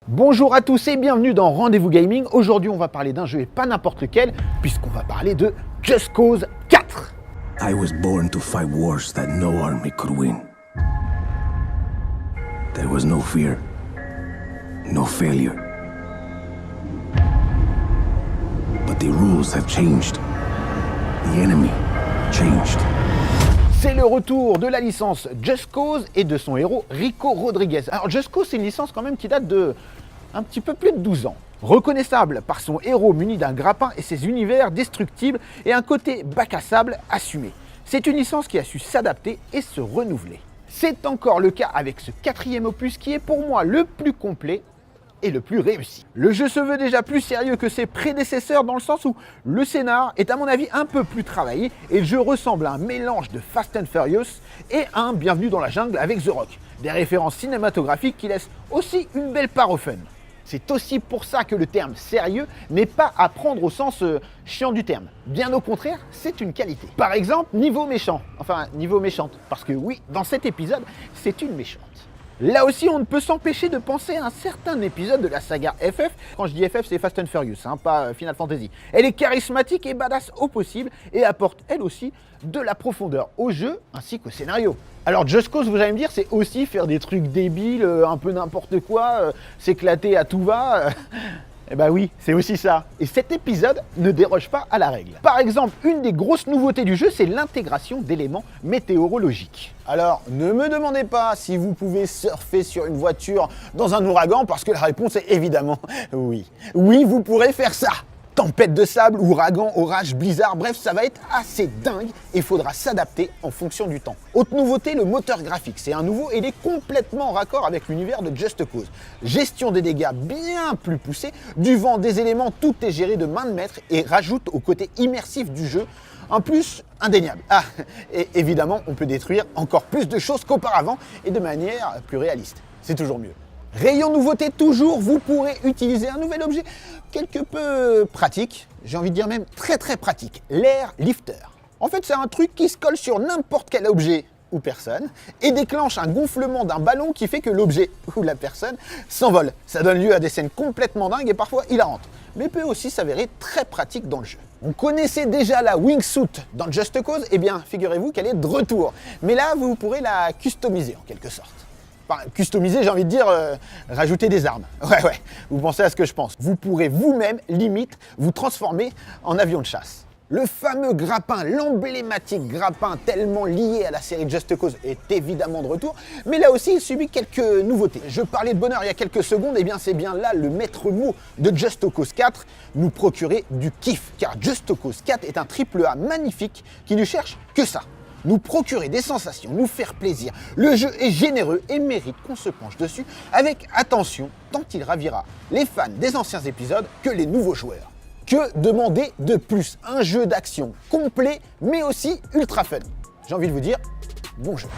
Bonjour à tous et bienvenue dans Rendez-vous Gaming. Aujourd'hui, on va parler d'un jeu et pas n'importe lequel, puisqu'on va parler de Just Cause 4. I was born to fight wars that no army could win. There was no fear, no failure. But the rules have changed. The enemy changed. C'est le retour de la licence Just Cause et de son héros Rico Rodriguez. Alors Just Cause, c'est une licence quand même qui date de un petit peu plus de 12 ans. Reconnaissable par son héros muni d'un grappin et ses univers destructibles et un côté bac à sable assumé. C'est une licence qui a su s'adapter et se renouveler. C'est encore le cas avec ce quatrième opus qui est pour moi le plus complet et le plus réussi. Le jeu se veut déjà plus sérieux que ses prédécesseurs dans le sens où le scénar est à mon avis un peu plus travaillé et le jeu ressemble à un mélange de Fast and Furious et un Bienvenue dans la jungle avec The Rock. Des références cinématographiques qui laissent aussi une belle part au fun. C'est aussi pour ça que le terme sérieux n'est pas à prendre au sens chiant du terme. Bien au contraire, c'est une qualité. Par exemple, niveau méchant. Enfin, niveau méchante. Parce que oui, dans cet épisode, c'est une méchante. Là aussi, on ne peut s'empêcher de penser à un certain épisode de la saga FF. Quand je dis FF, c'est Fast and Furious, pas Final Fantasy. Elle est charismatique et badass au possible et apporte elle aussi de la profondeur au jeu ainsi qu'au scénario. Alors Just Cause, vous allez me dire, c'est aussi faire des trucs débiles, un peu n'importe quoi, s'éclater à tout va. Eh ben oui, c'est aussi ça. Et cet épisode ne déroge pas à la règle. Par exemple, une des grosses nouveautés du jeu, c'est l'intégration d'éléments météorologiques. Alors, ne me demandez pas si vous pouvez surfer sur une voiture dans un ouragan, parce que la réponse est évidemment oui. Oui, vous pourrez faire ça. Tempête de sable, ouragan, orage, blizzard, bref, ça va être assez dingue et il faudra s'adapter en fonction du temps. Autre nouveauté, le moteur graphique. C'est un nouveau et il est complètement en raccord avec l'univers de Just Cause. Gestion des dégâts bien plus poussée, du vent, des éléments, tout est géré de main de maître et rajoute au côté immersif du jeu un plus indéniable. Ah, et évidemment, on peut détruire encore plus de choses qu'auparavant et de manière plus réaliste. C'est toujours mieux. Rayon nouveauté toujours, vous pourrez utiliser un nouvel objet quelque peu pratique, j'ai envie de dire même très pratique, l'air lifter. En fait, c'est un truc qui se colle sur n'importe quel objet ou personne et déclenche un gonflement d'un ballon qui fait que l'objet ou la personne s'envole. Ça donne lieu à des scènes complètement dingues et parfois hilarantes, mais peut aussi s'avérer très pratique dans le jeu. On connaissait déjà la wingsuit dans Just Cause, eh bien figurez-vous qu'elle est de retour, mais là vous pourrez la customiser en quelque sorte. Enfin, customiser, j'ai envie de dire, rajouter des armes. Ouais, vous pensez à ce que je pense. Vous pourrez vous-même, limite, vous transformer en avion de chasse. Le fameux grappin, l'emblématique grappin tellement lié à la série Just Cause est évidemment de retour, mais là aussi il subit quelques nouveautés. Je parlais de bonheur il y a quelques secondes, et bien c'est bien là le maître mot de Just Cause 4, nous procurer du kiff, car Just Cause 4 est un triple A magnifique qui ne cherche que ça. Nous procurer des sensations, nous faire plaisir. Le jeu est généreux et mérite qu'on se penche dessus avec attention, tant il ravira les fans des anciens épisodes que les nouveaux joueurs. Que demander de plus? Un jeu d'action complet, mais aussi ultra fun. J'ai envie de vous dire, bon jeu.